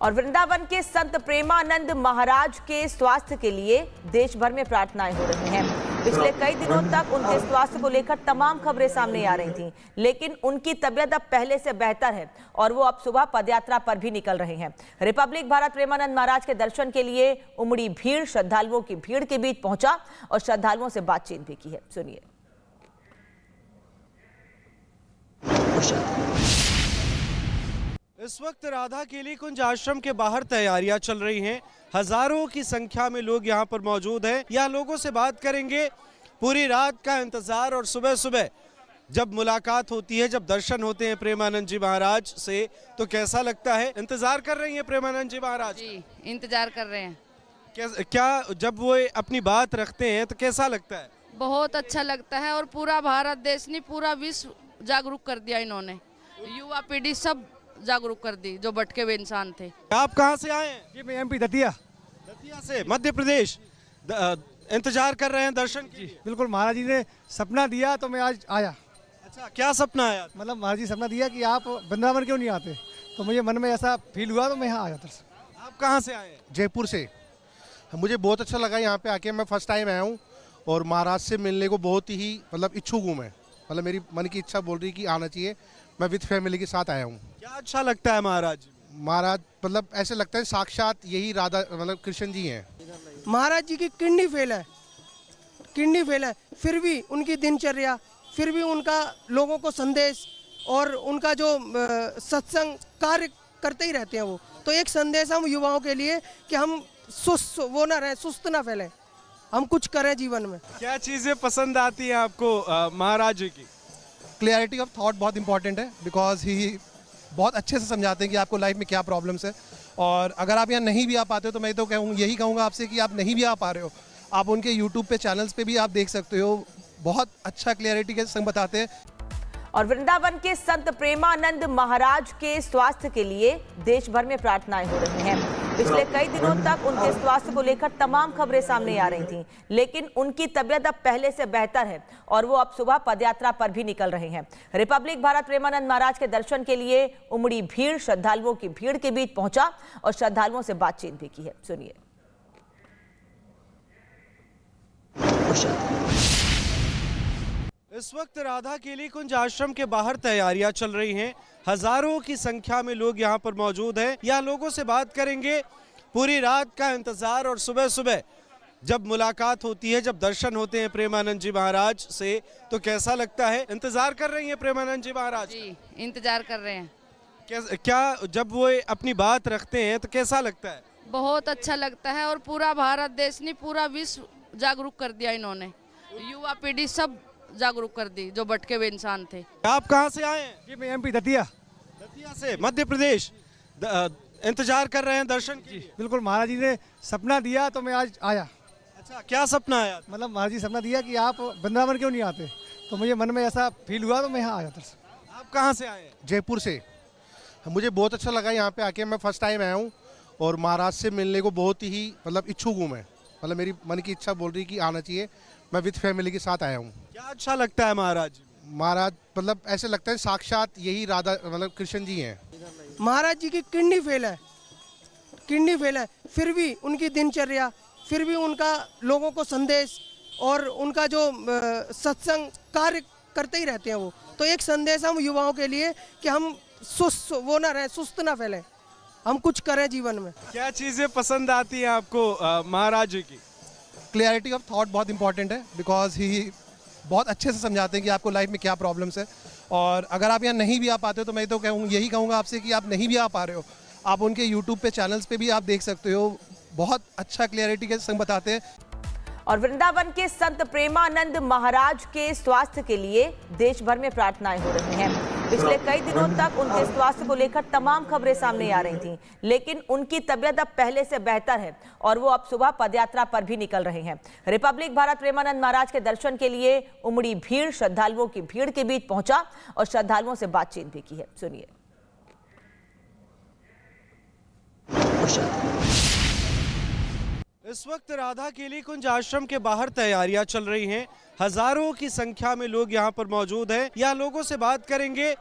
और वृंदावन के संत प्रेमानंद महाराज के स्वास्थ्य के लिए देश भर में प्रार्थनाएं हो रही हैं। पिछले कई दिनों तक उनके स्वास्थ्य को लेकर तमाम खबरें सामने आ रही थीं, लेकिन उनकी तबीयत अब पहले से बेहतर है और वो अब सुबह पदयात्रा पर भी निकल रहे हैं। रिपब्लिक भारत प्रेमानंद महाराज के दर्शन के लिए उमड़ी भीड़ श्रद्धालुओं की भीड़ के बीच पहुंचा और श्रद्धालुओं से बातचीत भी की है। सुनिए। इस वक्त राधा केली कुंज आश्रम के बाहर तैयारियां चल रही हैं। हजारों की संख्या में लोग यहां पर मौजूद हैं। यहाँ लोगों से बात करेंगे। पूरी रात का इंतजार और सुबह सुबह जब मुलाकात होती है, जब दर्शन होते हैं प्रेमानंद जी महाराज से, तो कैसा लगता है? इंतजार कर रही हैं प्रेमानंद जी महाराज? जी, इंतजार कर रहे हैं। क्या जब वो अपनी बात रखते हैं तो कैसा लगता है? बहुत अच्छा लगता है और पूरा भारत देश ने, पूरा विश्व जागरूक कर दिया इन्होंने। युवा पीढ़ी सब जागरूक कर दी जो भटके हुए इंसान थे। आप कहाँ से आए हैं? जी, मैं एमपी दतिया से मध्य प्रदेश। इंतजार कर रहे हैं दर्शन की? बिल्कुल, महाराज जी ने सपना दिया तो मैं आज आया। अच्छा, क्या सपना आया? मतलब महाराज जी सपना दिया कि आप वृंदावन क्यों नहीं आते, तो मुझे मन में ऐसा फील हुआ तो मैं यहाँ आया था। आप कहाँ से आए हैं? जयपुर से। मुझे बहुत अच्छा लगा यहाँ पे आके। मैं फर्स्ट टाइम आया हूँ और महाराज से मिलने को बहुत ही इच्छुक हूँ मैं। मतलब मेरी मन की इच्छा बोल रही कि आना चाहिए। मैं विद फैमिली के साथ आया हूँ। क्या अच्छा लगता है महाराज? मतलब ऐसे लगता है साक्षात यही राधा कृष्ण जी हैं। महाराज जी की किडनी फेल है, फिर भी उनकी दिनचर्या, फिर भी उनका लोगों को संदेश और उनका जो सत्संग कार्य करते ही रहते हैं वो। तो एक संदेश हम युवाओं के लिए कि हम सुस्त ना फैलें, हम कुछ करें जीवन में। क्या चीजें पसंद आती हैं आपको महाराज जी की? क्लियरिटी ऑफ थॉट बहुत इंपॉर्टेंट है, बिकॉज ही बहुत अच्छे से समझाते हैं कि आपको लाइफ में क्या प्रॉब्लम्स है। और अगर आप यहाँ नहीं भी आ पाते हो तो मैं तो यही कहूँगा आपसे कि आप नहीं भी आ पा रहे हो, आप उनके यूट्यूब पे चैनल्स पे भी आप देख सकते हो। बहुत अच्छा क्लियरिटी के संग बताते हैं। और वृंदावन के संत प्रेमानंद महाराज के स्वास्थ्य के लिए देश भर में प्रार्थनाएं हो रही हैं। पिछले कई दिनों तक उनके स्वास्थ्य को लेकर तमाम खबरें सामने आ रही थीं, लेकिन उनकी तबीयत अब पहले से बेहतर है और वो अब सुबह पदयात्रा पर भी निकल रहे हैं। रिपब्लिक भारत प्रेमानंद महाराज के दर्शन के लिए उमड़ी भीड़ श्रद्धालुओं की भीड़ के बीच पहुंचा और श्रद्धालुओं से बातचीत भी की है। सुनिए। इस वक्त राधा केली कुंज आश्रम के बाहर तैयारियां चल रही हैं। हजारों की संख्या में लोग यहां पर मौजूद हैं। यहाँ लोगों से बात करेंगे। पूरी रात का इंतजार और सुबह सुबह जब मुलाकात होती है, जब दर्शन होते हैं प्रेमानंद जी महाराज से, तो कैसा लगता है? इंतजार कर रही हैं प्रेमानंद जी महाराज? जी, इंतजार कर रहे हैं। क्या जब वो अपनी बात रखते हैं तो कैसा लगता है? बहुत अच्छा लगता है और पूरा भारत देश ने, पूरा विश्व जागरूक कर दिया इन्होंने। युवा पीढ़ी सब जागरूक कर दी जो भटके हुए इंसान थे। आप कहाँ से आए हैं? जी, मैं एमपी दतिया से मध्य प्रदेश। इंतजार कर रहे हैं दर्शन की? बिल्कुल, महाराज जी ने सपना दिया तो मैं आज आया। अच्छा, क्या सपना आया? मतलब महाराज जी सपना दिया कि आप वृंदावन क्यों नहीं आते, तो मुझे मन में ऐसा फील हुआ तो मैं यहाँ आया था। आप कहाँ से आए हैं? जयपुर से। मुझे बहुत अच्छा लगा यहाँ पे आके। मैं फर्स्ट टाइम आया हूँ और महाराज से मिलने को बहुत ही इच्छुक हूँ मैं। मतलब मेरी मन की इच्छा बोल रही कि आना चाहिए। मैं विद फैमिली के साथ आया हूँ। क्या अच्छा लगता है महाराज? मतलब ऐसे लगता है साक्षात यही राधा कृष्ण जी हैं। महाराज जी की किडनी फेल है, फिर भी उनकी दिनचर्या, फिर भी उनका लोगों को संदेश और उनका जो सत्संग कार्य करते ही रहते हैं वो। तो एक संदेश हम युवाओं के लिए कि हम सुस्त ना फैलें, हम कुछ करें जीवन में। क्या चीजें पसंद आती हैं आपको महाराज जी की? क्लियरिटी ऑफ थॉट बहुत इंपॉर्टेंट है, बिकॉज ही बहुत अच्छे से समझाते हैं कि आपको लाइफ में क्या प्रॉब्लम्स है। और अगर आप यहाँ नहीं भी आ पाते हो तो मैं तो यही कहूँगा आपसे कि आप नहीं भी आ पा रहे हो, आप उनके यूट्यूब पे चैनल्स पे भी आप देख सकते हो। बहुत अच्छा क्लियरिटी के संग बताते हैं। और वृंदावन के संत प्रेमानंद महाराज के स्वास्थ्य के लिए देश भर में प्रार्थनाएं हो रही हैं। पिछले कई दिनों तक उनके स्वास्थ्य को लेकर तमाम खबरें सामने आ रही थीं, लेकिन उनकी तबीयत अब पहले से बेहतर है और वो अब सुबह पदयात्रा पर भी निकल रहे हैं। रिपब्लिक भारत प्रेमानंद महाराज के दर्शन के लिए उमड़ी भीड़ श्रद्धालुओं की भीड़ के बीच पहुंचा और श्रद्धालुओं से बातचीत भी की है। सुनिए। इस वक्त राधा केली कुंज आश्रम के बाहर तैयारियां चल रही हैं। हजारों की संख्या में लोग यहां पर मौजूद हैं। यहाँ लोगों से बात करेंगे।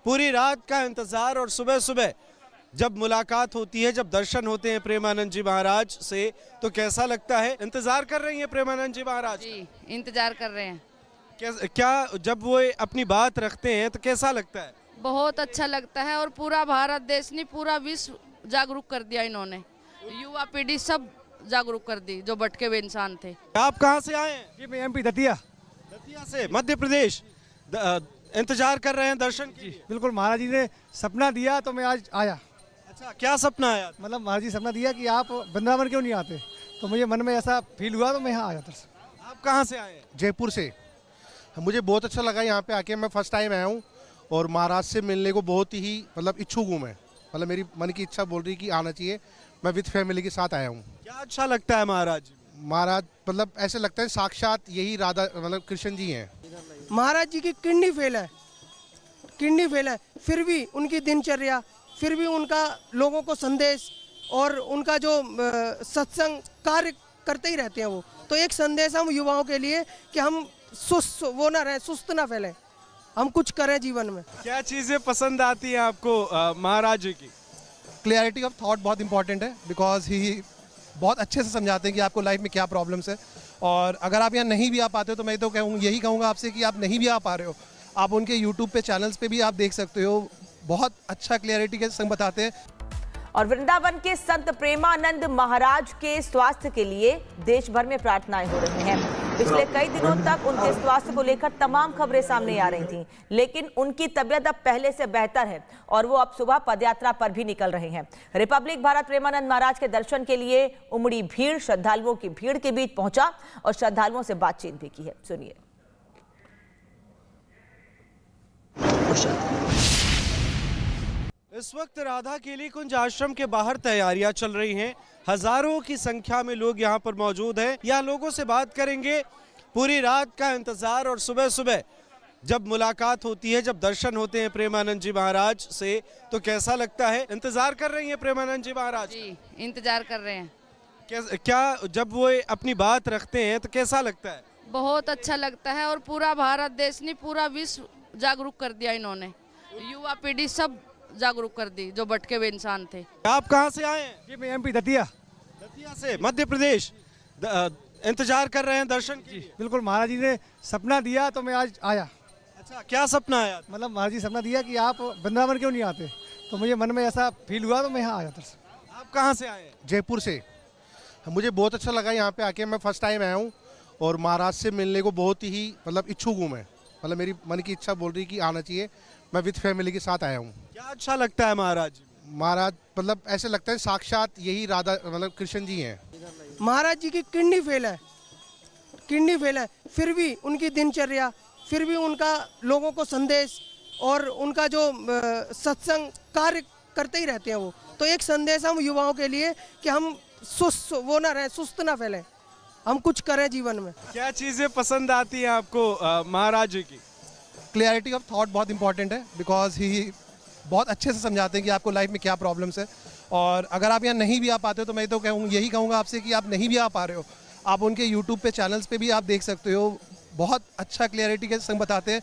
पूरी रात का इंतजार और सुबह सुबह जब मुलाकात होती है, जब दर्शन होते हैं प्रेमानंद जी महाराज से, तो कैसा लगता है? इंतजार कर रही हैं प्रेमानंद जी महाराज? जी इंतजार कर रहे हैं। क्या जब वो अपनी बात रखते हैं तो कैसा लगता है? बहुत अच्छा लगता है और पूरा भारत देश नहीं पूरा विश्व जागरूक कर दिया इन्होंने। युवा पीढ़ी सब जागरूक कर दी जो भटके हुए इंसान थे। आप कहाँ से आए हैं? जी मैं MP दतिया। दतिया से, मध्य प्रदेश। इंतजार कर रहे हैं दर्शन की? बिल्कुल, महाराज जी ने सपना दिया तो मैं आज आया। अच्छा, क्या सपना आया? मतलब महाराज जी सपना दिया कि आप वृंदावन क्यों नहीं आते, तो मुझे मन में ऐसा फील हुआ तो मैं यहाँ आया दर्शन। आप कहाँ से आए हैं? जयपुर से। मुझे बहुत अच्छा लगा यहाँ पे आके, मैं फर्स्ट टाइम आया हूँ और महाराज से मिलने को बहुत ही मतलब इच्छुक हूँ मैं। मतलब मेरी मन की इच्छा बोल रही कि आना चाहिए। मैं विद फैमिली के साथ आया हूँ। क्या अच्छा लगता है महाराज जी? महाराज मतलब ऐसे लगता है साक्षात यही राधा मतलब कृष्ण जी हैं। महाराज जी की किडनी फेल है, किडनी फेल है, फिर भी उनकी दिनचर्या, फिर भी उनका लोगों को संदेश और उनका जो सत्संग कार्य करते ही रहते हैं वो। तो एक संदेश हम युवाओं के लिए कि हम सुस्त वो ना रहे, सुस्त ना फैलें, हम कुछ करें जीवन में। क्या चीजें पसंद आती हैं आपको महाराज जी की? क्लियरिटी ऑफ थॉट बहुत इंपॉर्टेंट है, बिकॉज ही बहुत अच्छे से समझाते हैं कि आपको लाइफ में क्या प्रॉब्लम्स है। और अगर आप यहाँ नहीं भी आ पाते हो तो मैं तो यही कहूँगा आपसे कि आप नहीं भी आ पा रहे हो, आप उनके यूट्यूब पे चैनल्स पे भी आप देख सकते हो। बहुत अच्छा क्लियरिटी के संग बताते हैं। और वृंदावन के संत प्रेमानंद महाराज के स्वास्थ्य के लिए देश भर में प्रार्थनाएं हो रही हैं। पिछले कई दिनों तक उनके स्वास्थ्य को लेकर तमाम खबरें सामने आ रही थीं, लेकिन उनकी तबीयत अब पहले से बेहतर है और वो अब सुबह पदयात्रा पर भी निकल रहे हैं। रिपब्लिक भारत प्रेमानंद महाराज के दर्शन के लिए उमड़ी भीड़ श्रद्धालुओं की भीड़ के बीच पहुंचा और श्रद्धालुओं से बातचीत भी की है। सुनिए। इस वक्त राधा केली कुंज आश्रम के बाहर तैयारियां चल रही हैं। हजारों की संख्या में लोग यहां पर मौजूद हैं। यहाँ लोगों से बात करेंगे। पूरी रात का इंतजार और सुबह सुबह जब मुलाकात होती है, जब दर्शन होते हैं प्रेमानंद जी महाराज से, तो कैसा लगता है? इंतजार कर रही हैं प्रेमानंद जी महाराज? जी इंतजार कर रहे हैं। क्या जब वो अपनी बात रखते हैं तो कैसा लगता है? बहुत अच्छा लगता है और पूरा भारत देश नहीं पूरा विश्व जागरूक कर दिया इन्होंने। युवा पीढ़ी सब जागरूक कर दी जो भटके हुए इंसान थे। आप कहाँ से आए हैं? जी मैं MP दतिया। दतिया से, मध्य प्रदेश। इंतजार कर रहे हैं दर्शन की? बिल्कुल, महाराज जी ने सपना दिया तो मैं आज आया। अच्छा, क्या सपना आया? मतलब महाराज जी सपना दिया कि आप वृंदावन क्यों नहीं आते, तो मुझे मन में ऐसा फील हुआ तो मैं यहाँ आया दर्शन। आप कहाँ से आए हैं? जयपुर से। मुझे बहुत अच्छा लगा यहाँ पे आके, मैं फर्स्ट टाइम आया हूँ और महाराज से मिलने को बहुत ही मतलब इच्छुक हूँ मैं। मतलब मेरी मन की इच्छा बोल रही कि आना चाहिए। मैं विद फैमिली के साथ आया हूँ। क्या अच्छा लगता है महाराज जी? महाराज मतलब ऐसे लगता है साक्षात यही राधा मतलब कृष्ण जी हैं। महाराज जी की किडनी फेल है, किडनी फेल है, फिर भी उनकी दिनचर्या, फिर भी उनका लोगों को संदेश और उनका जो सत्संग कार्य करते ही रहते हैं वो। तो एक संदेश हम युवाओं के लिए कि हम सुस्त वो ना रहे, सुस्त ना फैलें, हम कुछ करें जीवन में। क्या चीजें पसंद आती हैं आपको महाराज जी की? क्लियरिटी ऑफ थॉट बहुत इंपॉर्टेंट है, बिकॉज ही बहुत अच्छे से समझाते हैं कि आपको लाइफ में क्या प्रॉब्लम्स है। और अगर आप यहाँ नहीं भी आ पाते हो तो मैं तो यही कहूँगा आपसे कि आप नहीं भी आ पा रहे हो, आप उनके यूट्यूब पे चैनल्स पे भी आप देख सकते हो। बहुत अच्छा क्लियरिटी के संग बताते हैं।